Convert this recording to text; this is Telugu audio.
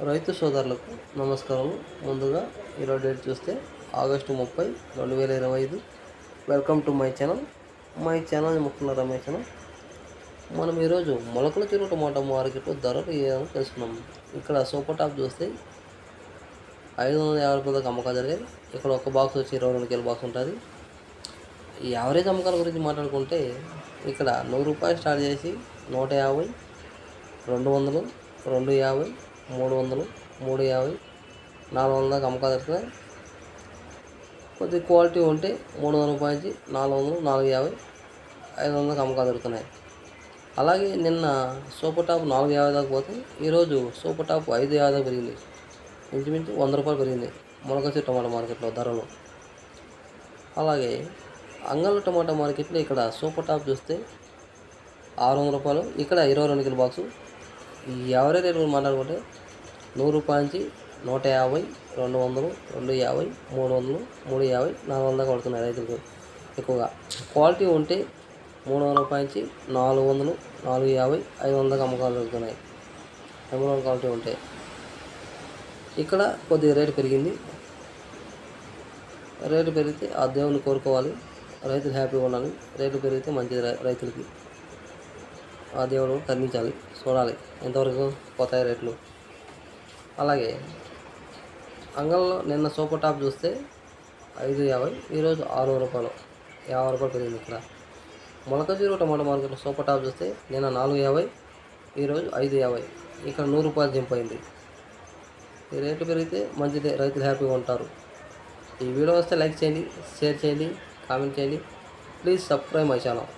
రైతు సోదరులకు నమస్కారం. ముందుగా ఈరోజు డేట్ చూస్తే August 30, 2025. Welcome to my channel ముక్కున్న రమేష్. మనం ఈరోజు మొలకల చెరువు టమాటా మార్కెట్లో ధరలు ఏమో తెలుసుకున్నాం. ఇక్కడ సూపర్ టాప్ చూస్తే 550 రూపాయలకు అమ్మకాలు జరిగాయి. ఇక్కడ ఒక బాక్స్ వచ్చి 22 కిలో బాక్స్ ఉంటుంది. ఈ యావరేజ్ అమ్మకాల గురించి మాట్లాడుకుంటే ఇక్కడ 100 రూపాయలు స్టార్ట్ చేసి 150, 200, 250, 300, 350, 400 దాకా అమ్మకాలు జరుగుతున్నాయి. కొద్ది క్వాలిటీ ఉంటే 300 రూపాయల నుంచి 400, 450, 500 దాకా అమ్మకాలు జరుగుతున్నాయి. అలాగే నిన్న సూపర్ టాప్ 450 దాకా పోతే ఈరోజు సూపర్ టాప్ 550 దాకా పెరిగింది. ఇంచుమించు 100 రూపాయలు పెరిగింది మొలకసి టమాటా మార్కెట్లో ధరలు. అలాగే అంగళ్ళ టమాటా మార్కెట్లో ఇక్కడ సూపర్ టాప్ చూస్తే 600 రూపాయలు, ఇక్కడ 22 కిలో బాక్సు. ఈ యావరేజ్ రేట్ మాట్లాడుకుంటే 100 రూపాయల నుంచి 150, 200, 250, 300, 350, 400 దాకా పడుతున్నాయి రైతులకు. ఎక్కువగా క్వాలిటీ ఉంటే 300 రూపాయల నుంచి 400, 450, 500 దాకా అమ్మకాలు జరుగుతున్నాయి. నెంబర్ 1 క్వాలిటీ ఉంటే ఇక్కడ కొద్దిగా రేటు పెరిగింది. రేటు పెరిగితే ఆ దేవుని కోరుకోవాలి, రైతులు హ్యాపీగా ఉండాలి. రేటు పెరిగితే మంచిది రైతులకి. ఆ దేవుడు కరుణించాలి, చూడాలి ఎంతవరకు పోతాయి రేట్లు. అలాగే అంగల్లో నిన్న సూపర్ టాప్ చూస్తే 550, ఈరోజు 600 రూపాయలు, 50 రూపాయలు పెరిగింది. ఇక్కడ మొలకజీరు టమాటా మార్కెట్లో సూపర్ టాప్ చూస్తే నిన్న 450, ఈరోజు 550, ఇక్కడ 100 రూపాయలు జంప్ అయింది. ఈ రేటు పెరిగితే మంచిదే, రైతులు హ్యాపీగా ఉంటారు. ఈ వీడియో వస్తే లైక్ చేయండి, షేర్ చేయండి, కామెంట్ చేయండి. Please subscribe my channel.